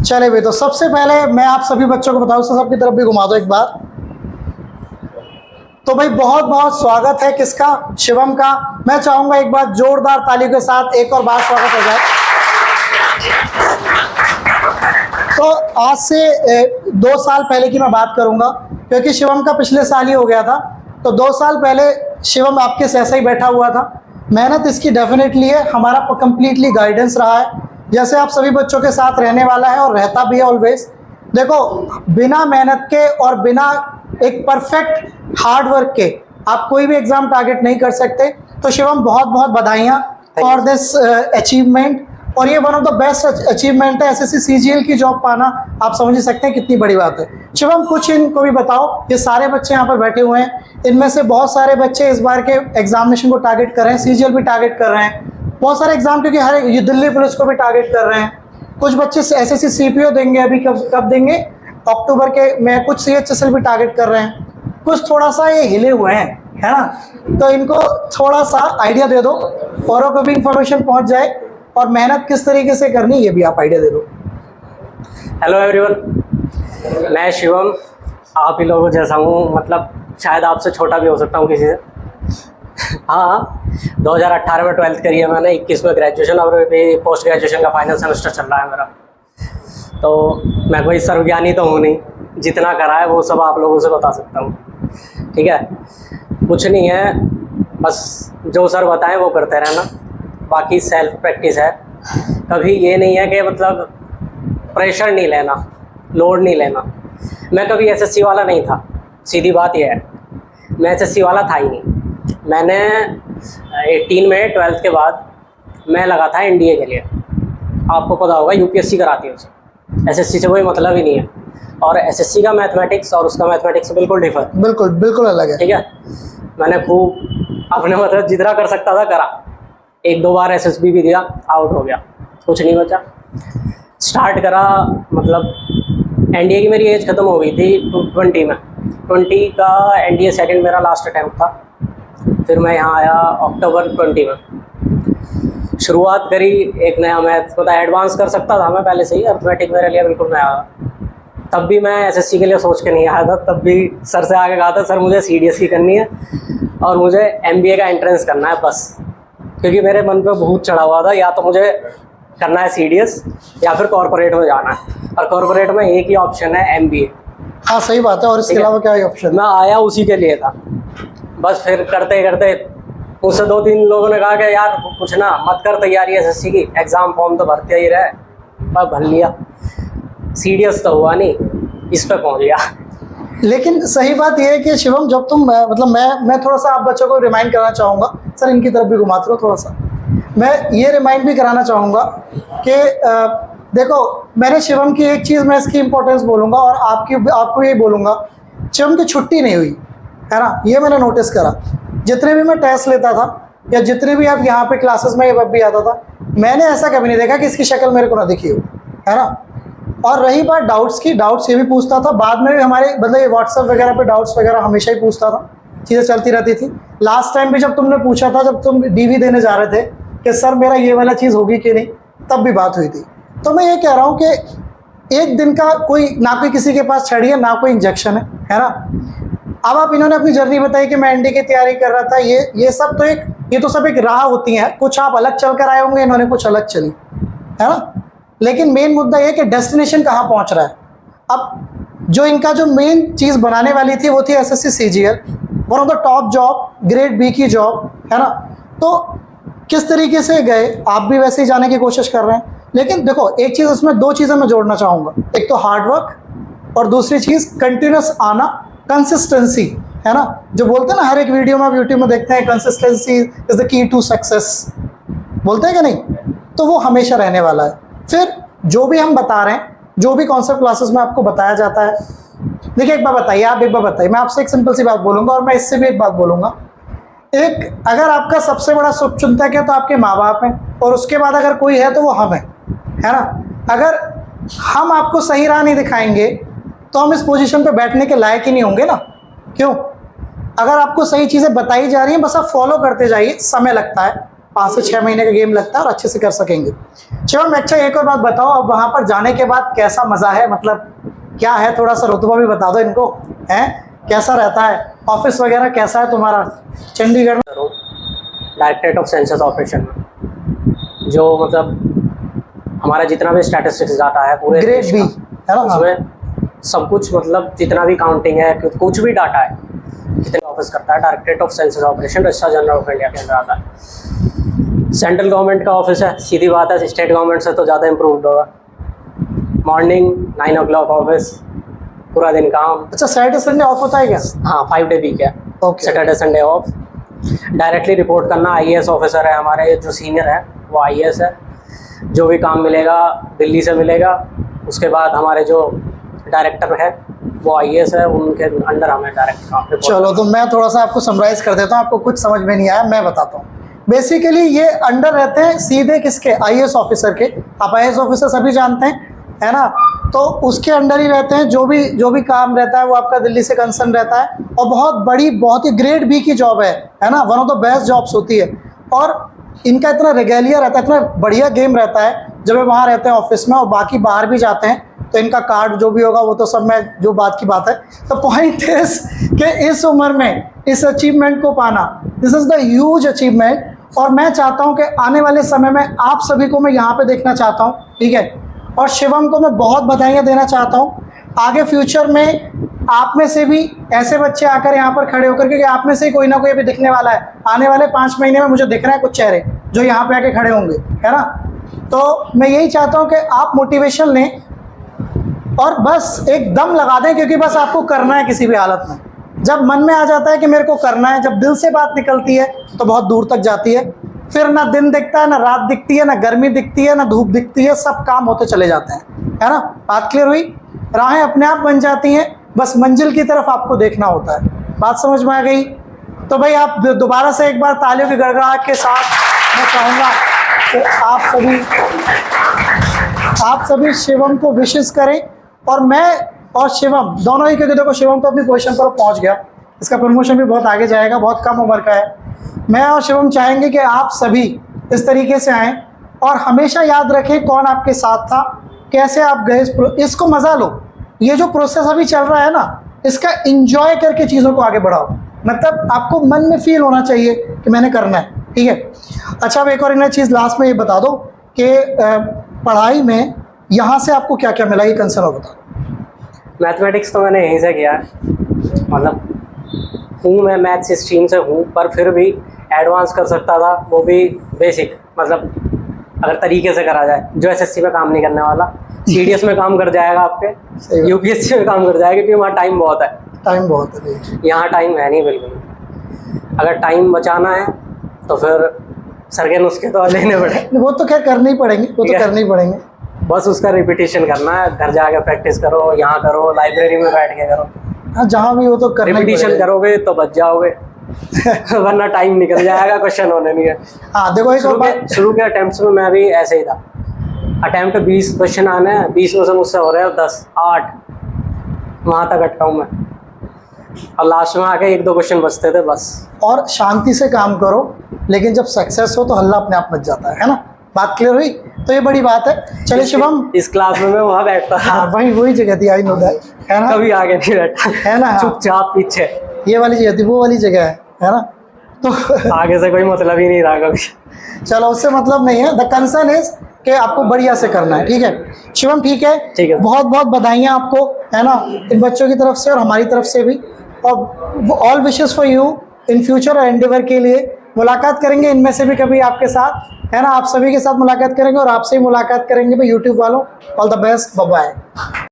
चले भी, तो सबसे पहले मैं आप सभी बच्चों को बताऊँ, सबकी तरफ भी घुमा दो एक बार। तो भाई बहुत बहुत स्वागत है किसका, शिवम का। मैं चाहूंगा एक बार जोरदार तालियों के साथ एक और बार स्वागत हो जाए। तो आज से 2 साल पहले की मैं बात करूंगा, क्योंकि शिवम का पिछले साल ही हो गया था। तो 2 साल पहले शिवम आपके जैसा ही बैठा हुआ था। मेहनत इसकी डेफिनेटली है, हमारा कंप्लीटली गाइडेंस रहा है, जैसे आप सभी बच्चों के साथ रहने वाला है और रहता भी है ऑलवेज। देखो, बिना मेहनत के और बिना एक परफेक्ट हार्ड वर्क के आप कोई भी एग्जाम टारगेट नहीं कर सकते। तो शिवम बहुत बहुत बधाइयाँ फॉर दिस अचीवमेंट, और ये one of the best achievement है। एसएससी सीजीएल की जॉब पाना आप समझ ही सकते हैं कितनी बड़ी बात है। शिवम कुछ इनको भी बताओ, ये सारे बच्चे यहाँ पर बैठे हुए हैं, इनमें से बहुत सारे बच्चे इस बार के एग्जामिनेशन को टारगेट कर रहे हैं, सीजीएल भी टारगेट कर रहे हैं, बहुत सारे एग्जाम, क्योंकि हर ये दिल्ली पुलिस को भी टारगेट कर रहे हैं। कुछ बच्चे एसएससी सीपीओ देंगे, अभी कब देंगे, अक्टूबर के में। कुछ सीएचएसएल भी टारगेट कर रहे हैं, कुछ थोड़ा सा ये हिले हुए हैं, है ना। तो इनको थोड़ा सा आइडिया दे दो, औरों को भी इंफॉर्मेशन पहुंच जाए, और मेहनत किस तरीके से करनी ये भी आप आइडिया दे दो। हेलो एवरीवन, मैं शिवम, आप ही लोगों जैसा हूँ, मतलब शायद आपसे छोटा भी हो सकता हूँ किसी से। हाँ, 2018 में 12th करी है मैंने, 21 में ग्रेजुएशन, और अभी पोस्ट ग्रेजुएशन का फाइनल सेमेस्टर चल रहा है मेरा। तो मैं कोई सर्वज्ञानी तो हूँ नहीं, जितना करा है वो सब आप लोगों से बता सकता हूँ, ठीक है। कुछ नहीं है, बस जो सर बताएं वो करते रहना, बाकी सेल्फ प्रैक्टिस है। कभी ये नहीं है कि मतलब प्रेशर नहीं लेना, लोड नहीं लेना। मैं कभी एसएससी वाला नहीं था, सीधी बात ये है, मैं एसएससी वाला था ही नहीं। मैंने 18 में 12th के बाद मैं लगा था एनडीए के लिए। आपको पता होगा यूपीएससी कराती है उसे, एसएससी से कोई मतलब ही नहीं है। और एसएससी का मैथमेटिक्स और उसका मैथमेटिक्स बिल्कुल डिफर, बिल्कुल अलग है, ठीक है। मैंने खूब अपने मतलब जितना कर सकता था करा, 1-2 बार एसएसबी भी दिया, आउट हो गया, कुछ नहीं बचा। स्टार्ट करा, मतलब एनडीए की मेरी एज ख़त्म हो गई थी 20 में। 20 का एनडीए सेकंड मेरा लास्ट अटैम्प्ट था। फिर मैं यहाँ आया अक्टूबर 20 में, शुरुआत करी एक नया मैथ, मतलब एडवांस कर सकता था मैं पहले से ही, अर्थमेटिक मेरे लिए बिल्कुल नया था। तब भी मैं एसएससी के लिए सोच के नहीं आया था, तब भी सर से आगे कहा था, सर मुझे सीडीएस की करनी है और मुझे एमबीए का एंट्रेंस करना है बस। क्योंकि मेरे मन पे बहुत चढ़ा हुआ था, या तो मुझे करना है सीडीएस या फिर कॉर्पोरेट में जाना है, और कॉर्पोरेट में एक ही ऑप्शन है एमबीए। हाँ सही बात है, और इसके अलावा क्या ऑप्शन। मैं आया उसी के लिए था, बस फिर करते करते मुझसे 2-3 लोगों ने कहा कि यार कुछ ना मत कर तैयारी एसएससी की, एग्ज़ाम फॉर्म तो भरते ही रहे, बस भर लिया, सीडीएस तो हुआ नहीं, इस पे पहुंच गया। लेकिन सही बात यह है कि शिवम, जब तुम मतलब मैं थोड़ा सा आप बच्चों को रिमाइंड करना चाहूँगा, सर इनकी तरफ भी घुमाते रहो थोड़ा सा। मैं ये रिमाइंड भी कराना चाहूँगा कि देखो, मैंने शिवम की एक चीज़, मैं इसकी इंपॉर्टेंस बोलूँगा, और आपको ये बोलूँगा, शिवम की छुट्टी नहीं हुई है ना, ये मैंने नोटिस करा। जितने भी मैं टेस्ट लेता था, या जितने भी आप यहाँ पे क्लासेस में ये भी आता था, मैंने ऐसा कभी नहीं देखा कि इसकी शक्ल मेरे को ना दिखी हो, है ना। और रही बात डाउट्स की, डाउट्स ये भी पूछता था, बाद में भी हमारे मतलब ये व्हाट्सएप वगैरह पे डाउट्स वगैरह हमेशा ही पूछता था, चीज़ें चलती रहती थी। लास्ट टाइम भी जब तुमने पूछा था, जब तुम डीवी देने जा रहे थे कि सर मेरा ये वाला चीज़ होगी कि नहीं, तब भी बात हुई थी। तो मैं ये कह रहा हूँ कि एक दिन का कोई ना, कोई किसी के पास छड़ी है ना कोई इंजेक्शन है ना। अब आप इन्होंने अपनी जर्नी बताई कि मैं एनडी की तैयारी कर रहा था, ये सब तो ये तो सब एक राह होती है। कुछ आप अलग चल कर आए होंगे, इन्होंने कुछ अलग चली, है ना। लेकिन मेन मुद्दा ये कि डेस्टिनेशन कहाँ पहुँच रहा है। अब जो इनका जो मेन चीज़ बनाने वाली थी वो थी SSC CGL, one of the top job, grade B की जॉब, है ना। तो किस तरीके से गए, आप भी वैसे ही जाने की कोशिश कर रहे हैं। लेकिन देखो, एक चीज़ उसमें, 2 चीज़ें मैं जोड़ना चाहूँगा, एक तो हार्डवर्क, और दूसरी चीज़ कंटिन्यूस आना, कंसिस्टेंसी, है ना। जो बोलते हैं ना, हर एक वीडियो में आप यूट्यूब में देखते हैं, consistency is the key to success, बोलते हैं कि नहीं। तो वो हमेशा रहने वाला है। फिर जो भी हम बता रहे हैं, जो भी कॉन्सेप्ट क्लासेस में आपको बताया जाता है, देखिए एक बार बताइए, आप एक बार बताइए, मैं आपसे एक सिंपल सी बात बोलूँगा, और मैं इससे भी एक बात बोलूँगा। एक, अगर आपका सबसे बड़ा शुभचिंतक है तो आपके माँ बाप हैं, और उसके बाद अगर कोई है तो वो हम हैं, है ना। अगर हम आपको सही राह नहीं दिखाएंगे तो हम इस पोजीशन पे बैठने के लायक ही नहीं होंगे ना। क्यों? अगर आपको सही चीज़ें बताई जा रही हैं, बस आप फॉलो करते जाइए, समय लगता है, 5 से 6 महीने का गेम लगता है और अच्छे से कर सकेंगे। शिवम अच्छा एक और बात बताओ, अब वहाँ पर जाने के बाद कैसा मज़ा है, मतलब क्या है, थोड़ा सा रुतबा भी बता दो इनको, हैं कैसा रहता है, ऑफिस वगैरह कैसा है तुम्हारा चंडीगढ़ में? डायरेक्टरेट ऑफ सेंसस ऑपरेशन में जो मतलब हमारा जितना भी स्टैटिस्टिक्स डाटा है पूरे ग्रेड देश बी का, है ना? उसमें सब कुछ मतलब जितना भी काउंटिंग है कुछ भी डाटा है कितने ऑफिस करता है, directorate of census operation registrar general of India के अंदर आता है। सेंट्रल गवर्नमेंट का ऑफिस है, सीधी बात है, स्टेट गवर्नमेंट से तो ज़्यादा इम्प्रूव्ड होगा। मॉर्निंग 9 o'clock ऑफिस, पूरा दिन काम। अच्छा सैटरडे संडे ऑफ होता है क्या? हाँ 5 day वीक है, okay. Saturday Sunday off. Directly report करना IAS ऑफिसर है हमारे जो सीनियर है वो IAS है, जो भी काम मिलेगा दिल्ली से मिलेगा। उसके बाद हमारे जो डायरेक्टर है वो IAS है, उनके अंडर हमें डायरेक्ट काम report। चलो तो मैं थोड़ा सा आपको समराइज कर देता हूँ, आपको कुछ समझ में नहीं आया मैं बताता हूँ। बेसिकली ये अंडर रहते हैं सीधे किसके? IAS ऑफिसर के। आप IAS ऑफिसर सभी जानते हैं है ना, तो उसके अंडर ही रहते हैं। जो भी काम रहता है वो आपका दिल्ली से कंसर्न रहता है, और बहुत बड़ी बहुत ही ग्रेड बी की जॉब है ना, one of the best jobs होती है। और इनका इतना रेगेलिया रहता है, इतना बढ़िया गेम रहता है जब वे वहाँ रहते हैं ऑफिस में, और बाकी बाहर भी जाते हैं तो इनका कार्ड जो भी होगा वो तो सब में जो बात की बात है। तो पॉइंट इज कि इस उम्र में इस अचीवमेंट को पाना, this is the huge achievement. और मैं चाहता हूँ कि आने वाले समय में आप सभी को मैं यहाँ पे देखना चाहता हूँ, ठीक है। और शिवम को मैं बहुत बधाइयाँ देना चाहता हूँ। आगे फ्यूचर में आप में से भी ऐसे बच्चे आकर यहाँ पर खड़े होकर, क्योंकि आप में से ही कोई ना कोई अभी दिखने वाला है आने वाले 5 महीने में, मुझे दिख रहे हैं कुछ चेहरे जो यहाँ पे आके खड़े होंगे, है ना। तो मैं यही चाहता हूँ कि आप मोटिवेशन लें और बस एक दम लगा दें, क्योंकि बस आपको करना है किसी भी हालत में। जब मन में आ जाता है कि मेरे को करना है, जब दिल से बात निकलती है तो बहुत दूर तक जाती है। फिर ना दिन दिखता है, ना रात दिखती है, ना गर्मी दिखती है, ना धूप दिखती है, सब काम होते चले जाते हैं, है ना। बात क्लियर हुई? राहें अपने आप बन जाती हैं, बस मंजिल की तरफ आपको देखना होता है। बात समझ में आ गई? तो भाई आप दोबारा से एक बार तालियों की गड़गड़ाहट के साथ मैं चाहूँगा कि आप सभी शिवम को विशेष करें। और मैं और शिवम दोनों ही, क्योंकि देखो शिवम तो अपनी पोजीशन पर पहुंच गया, इसका प्रमोशन भी बहुत आगे जाएगा, बहुत कम उम्र का है। मैं और शिवम चाहेंगे कि आप सभी इस तरीके से आएँ और हमेशा याद रखें कौन आपके साथ था, कैसे आप गए, इसको मज़ा लो। ये जो प्रोसेस अभी चल रहा है ना, इसका एंजॉय करके चीज़ों को आगे बढ़ाओ। मतलब आपको मन में फील होना चाहिए कि मैंने करना है, ठीक है। अच्छा अब एक और एक चीज़ लास्ट में ये बता दो कि पढ़ाई में यहाँ से आपको क्या क्या मिला, ये कंसर्न हो बता। मैथमेटिक्स तो मैंने यहीं से किया है, मतलब हूँ मैं मैथ्स स्ट्रीम से हूँ, पर फिर भी एडवांस कर सकता था, वो भी बेसिक, मतलब अगर तरीके से करा जाए, जो SSC में काम नहीं करने वाला CDS में काम कर जाएगा, आपके UPSC में काम कर जाएगा, क्योंकि वहाँ टाइम बहुत है। टाइम बहुत है, यहाँ टाइम है नहीं बिल्कुल। अगर टाइम बचाना है तो फिर सर के नुस्खे तो लेने पड़े, वो तो खैर करने ही पड़ेंगे, वो तो करने ही पड़ेंगे। बस उसका रिपीटिशन करना है, घर जाके प्रैक्टिस करो, यहाँ करो, लाइब्रेरी में बैठ के करो। हाँ जहाँ भी हो तो करना ही रिपीटिशन पड़ेगा। करोगे तो बच जाओगे वरना टाइम निकल जाएगा, क्वेश्चन होने नहीं है। हाँ देखो एक शुरू के अटेम्प्ट्स में मैं भी ऐसे ही था, अटेम्प्ट 20 क्वेश्चन आने हैं, 20 में से मुझसे हो रहे हैं 10 8, वहाँ तक अटका हूँ मैं, और लास्ट में आके 1-2 क्वेश्चन बचते थे बस। और शांति से काम करो, लेकिन जब सक्सेस हो तो हल्ला अपने आप मच जाता है ना। बात क्लियर हुई? तो ये बड़ी बात है। चलिए शिवम, इस क्लास में मैं वहाँ बैठता था, हाँ वही जगह थी, आई नो दैट, है ना। कभी आगे नहीं बैठा, है ना, चुपचाप पीछे, ये वाली जगह थी, वो वाली जगह है ना। तो आगे से कोई मतलब ही नहीं रहा कभी। चलो उससे मतलब नहीं है, द कंसर्न इज कि आपको बढ़िया से करना है, ठीक है शिवम, ठीक है। ठीक है, बहुत बहुत बधाइयाँ आपको, है ना, इन बच्चों की तरफ से और हमारी तरफ से भी, और all wishes for you in future और एंडेवर के लिए। मुलाकात करेंगे इनमें से भी कभी आपके साथ, है ना, आप सभी के साथ मुलाकात करेंगे और आपसे ही मुलाकात करेंगे भाई यूट्यूब वालों। All the best, bye bye.